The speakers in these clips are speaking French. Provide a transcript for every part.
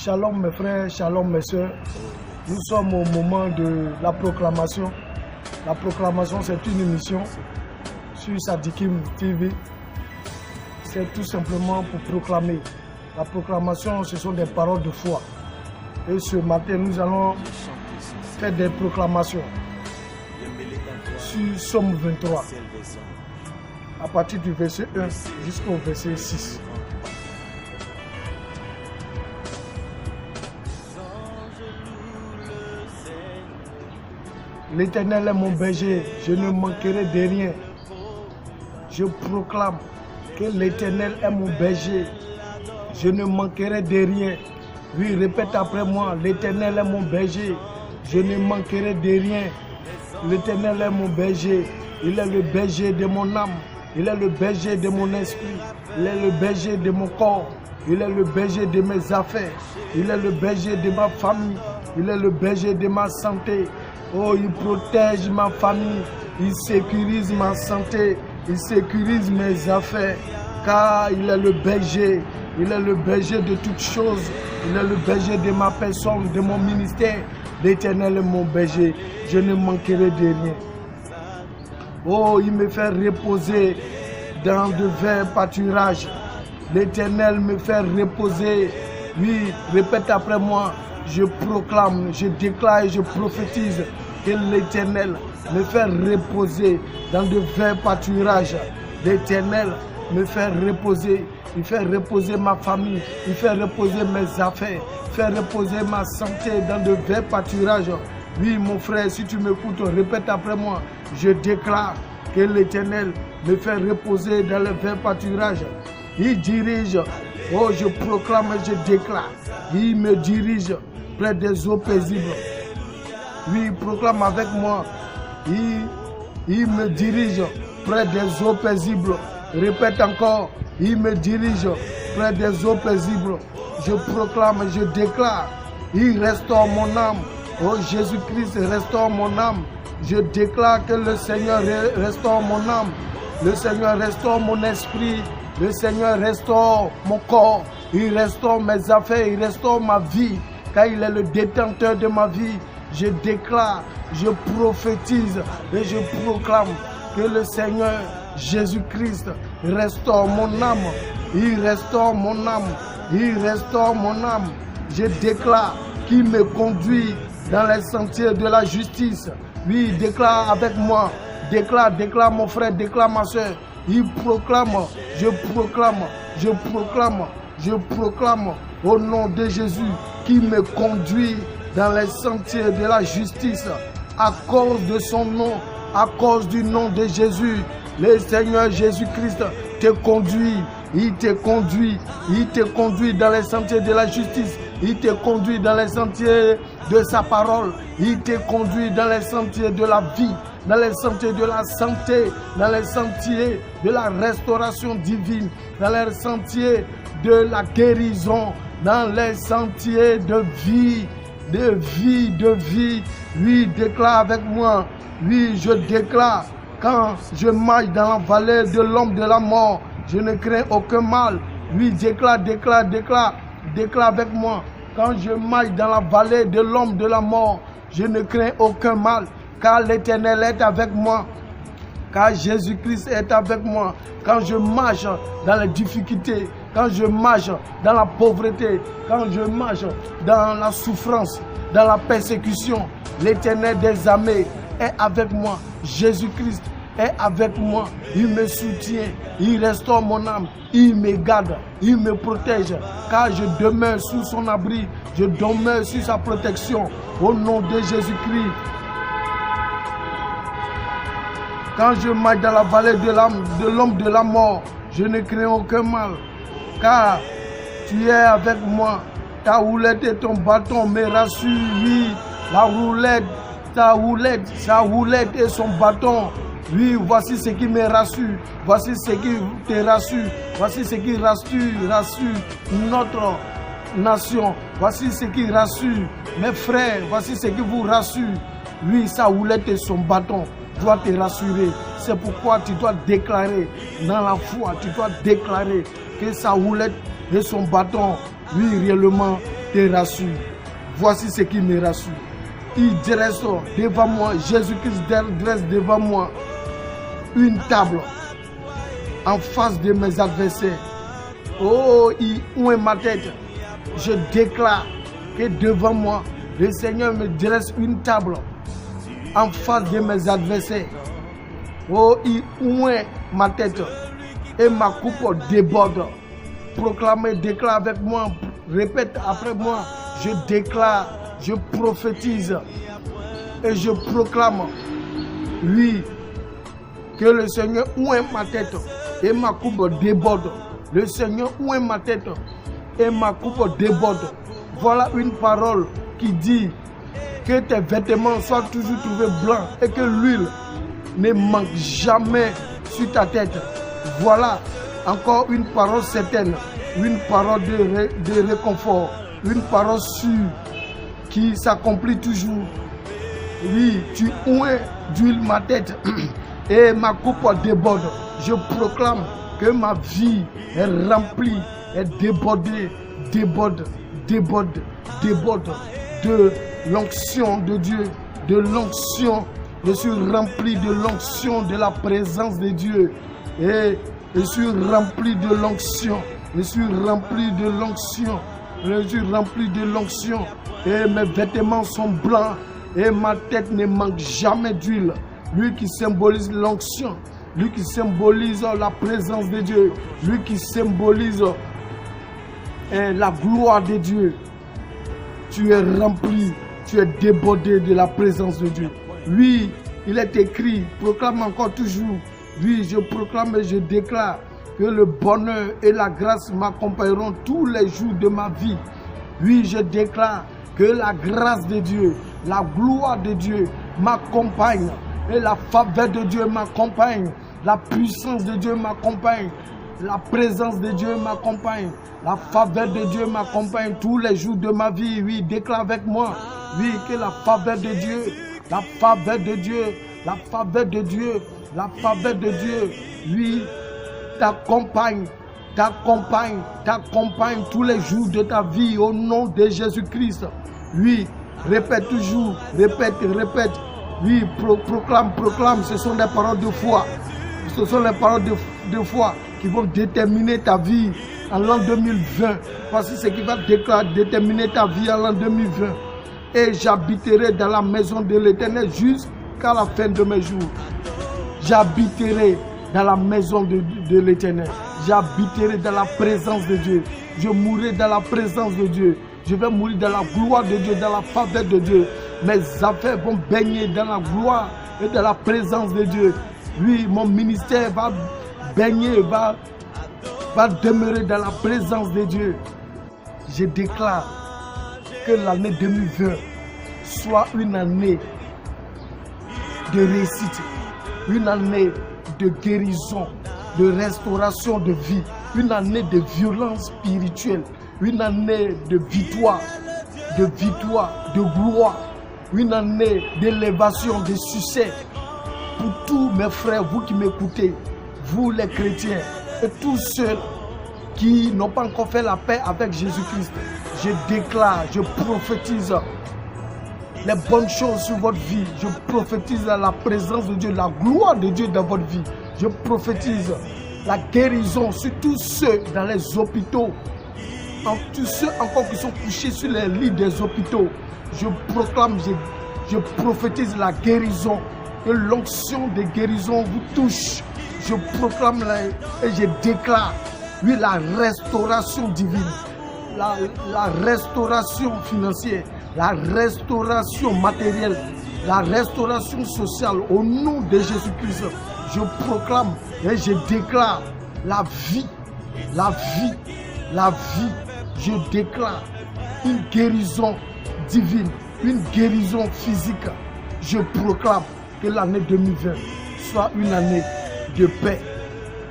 Shalom mes frères, shalom mes soeurs. Nous sommes au moment de la proclamation. La proclamation, c'est une émission sur Sadikim TV. C'est tout simplement pour proclamer. La proclamation, ce sont des paroles de foi. Et ce matin, nous allons faire des proclamations sur Somme 23, à partir du verset 1 jusqu'au verset 6. L'Éternel est mon berger, je ne manquerai de rien. Je proclame que l'Éternel est mon berger, je ne manquerai de rien. Oui, répète après moi, l'Éternel est mon berger, je ne manquerai de rien. L'Éternel est mon berger, il est le berger de mon âme, il est le berger de mon esprit, il est le berger de mon corps, il est le berger de mes affaires, il est le berger de ma famille, il est le berger de ma santé. Oh, il protège ma famille, il sécurise ma santé, il sécurise mes affaires, car il est le berger de toutes choses, il est le berger de ma personne, de mon ministère. L'Éternel est mon berger, je ne manquerai de rien. Oh, il me fait reposer dans de verts pâturages. L'Éternel me fait reposer. Oui, répète après moi. Je proclame, je déclare et je prophétise que l'Éternel me fait reposer dans de verts pâturages. L'Éternel me fait reposer, il fait reposer ma famille, il fait reposer mes affaires, il fait reposer ma santé dans de verts pâturages. Oui, mon frère, si tu m'écoutes, répète après moi. Je déclare que l'Éternel me fait reposer dans les verts pâturages. Il dirige, oh, je proclame et je déclare. Il me dirige près des eaux paisibles. Oui, proclame avec moi. Il me dirige près des eaux paisibles. Répète encore. Il me dirige près des eaux paisibles. Je proclame et je déclare. Il restaure mon âme. Oh, Jésus-Christ restaure mon âme. Je déclare que le Seigneur restaure mon âme. Le Seigneur restaure mon esprit. Le Seigneur restaure mon corps. Il restaure mes affaires. Il restaure ma vie. Car il est le détenteur de ma vie. Je déclare, je prophétise et je proclame que le Seigneur Jésus-Christ restaure mon âme. Il restaure mon âme. Il restaure mon âme. Je déclare qu'il me conduit dans les sentiers de la justice. Oui, déclare avec moi. Déclare mon frère, déclare ma soeur. Il proclame, je proclame, je proclame, je proclame au nom de Jésus qui me conduit dans les sentiers de la justice à cause de son nom, à cause du nom de Jésus. Le Seigneur Jésus-Christ te conduit, il te conduit dans les sentiers de la justice, il te conduit dans les sentiers de sa parole, il te conduit dans les sentiers de la vie, dans les sentiers de la santé, dans les sentiers de la restauration divine, dans les sentiers de la guérison, dans les sentiers de vie. De vie. Oui, déclare avec moi. Oui, je déclare. Quand je marche dans la vallée de l'ombre de la mort, je ne crains aucun mal. Oui, déclare avec moi. Quand je marche dans la vallée de l'ombre de la mort, je ne crains aucun mal. Car l'Éternel est avec moi. Car Jésus-Christ est avec moi. Quand je marche dans les difficultés, quand je marche dans la pauvreté, quand je marche dans la souffrance, dans la persécution, l'Éternel des armées est avec moi. Jésus-Christ est avec moi. Il me soutient, il restaure mon âme, il me garde, il me protège. Car je demeure sous son abri, je demeure sous sa protection. Au nom de Jésus-Christ. Quand je marche dans la vallée de l'ombre de la mort, je ne crains aucun mal. Car tu es avec moi, ta houlette et ton bâton me rassurent. Oui, la roulette, sa houlette et son bâton. Oui, voici ce qui me rassure. Voici ce qui te rassure. Voici ce qui rassure notre nation. Voici ce qui rassure mes frères. Voici ce qui vous rassure. Oui, sa houlette et son bâton doit te rassurer. C'est pourquoi tu dois déclarer dans la foi, tu dois déclarer que sa houlette et son bâton, oui, réellement, te rassure. Voici ce qui me rassure. Il dresse devant moi, Jésus-Christ dresse devant moi une table en face de mes adversaires. Oh, où est ma tête? Je déclare que devant moi, le Seigneur me dresse une table en face de mes adversaires. Oh, où est ma tête? Et ma coupe déborde. Proclamez, déclare avec moi, répète après moi. Je déclare, je prophétise et je proclame, oui, que le Seigneur oint ma tête et ma coupe déborde. Le Seigneur oint ma tête et ma coupe déborde. Voilà une parole qui dit que tes vêtements soient toujours trouvés blancs et que l'huile ne manque jamais sur ta tête. Voilà encore une parole certaine, une parole de réconfort, une parole sûre qui s'accomplit toujours. Oui, tu oins d'huile ma tête et ma coupe déborde. Je proclame que ma vie est remplie, est débordée, déborde de l'onction de Dieu, de l'onction. Je suis rempli de l'onction de la présence de Dieu et je suis rempli de l'onction. Je suis rempli de l'onction. Je suis rempli de l'onction et mes vêtements sont blancs et ma tête ne manque jamais d'huile. Lui qui symbolise l'onction, lui qui symbolise la présence de Dieu, lui qui symbolise la gloire de Dieu. Tu es rempli, tu es débordé de la présence de Dieu. Oui, il est écrit, proclame encore toujours. Oui, je proclame et je déclare que le bonheur et la grâce m'accompagneront tous les jours de ma vie. Oui, je déclare que la grâce de Dieu, la gloire de Dieu m'accompagne et la faveur de Dieu m'accompagne, la puissance de Dieu m'accompagne, la présence de Dieu m'accompagne, la faveur de Dieu m'accompagne tous les jours de ma vie. Oui, déclare avec moi, oui, que la faveur de Dieu, la faveur de Dieu, la faveur de Dieu, la faveur de Dieu, oui, t'accompagne tous les jours de ta vie au nom de Jésus-Christ. Oui, répète toujours, répète. Oui, proclame, ce sont des paroles de foi. Ce sont les paroles de foi qui vont déterminer ta vie en l'an 2020. Voici ce qui va déterminer ta vie en l'an 2020. Et j'habiterai dans la maison de l'Éternel jusqu'à la fin de mes jours. J'habiterai dans la maison de l'Éternel. J'habiterai dans la présence de Dieu. Je mourrai dans la présence de Dieu. Je vais mourir dans la gloire de Dieu, dans la faveur de Dieu. Mes affaires vont baigner dans la gloire et dans la présence de Dieu. Oui, mon ministère va baigner, va demeurer dans la présence de Dieu. Je déclare que l'année 2020 soit une année de réussite, une année de guérison, de restauration de vie, une année de violence spirituelle, une année de victoire, de gloire, une année d'élévation, de succès. Pour tous mes frères, vous qui m'écoutez, vous les chrétiens et tous ceux qui n'ont pas encore fait la paix avec Jésus-Christ, je déclare, je prophétise les bonnes choses sur votre vie. Je prophétise la présence de Dieu, la gloire de Dieu dans votre vie. Je prophétise la guérison sur tous ceux dans les hôpitaux, tous ceux encore qui sont couchés sur les lits des hôpitaux. Je proclame, je prophétise la guérison, que l'onction de guérison vous touche. Je proclame et je déclare, oui, la restauration divine, la restauration financière, la restauration matérielle, la restauration sociale au nom de Jésus-Christ. Je proclame et je déclare la vie. Je déclare une guérison divine, une guérison physique. Je proclame que l'année 2020 soit une année de paix,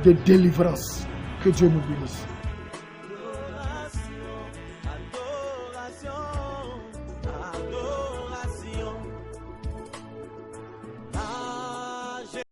de délivrance. Que Dieu nous bénisse.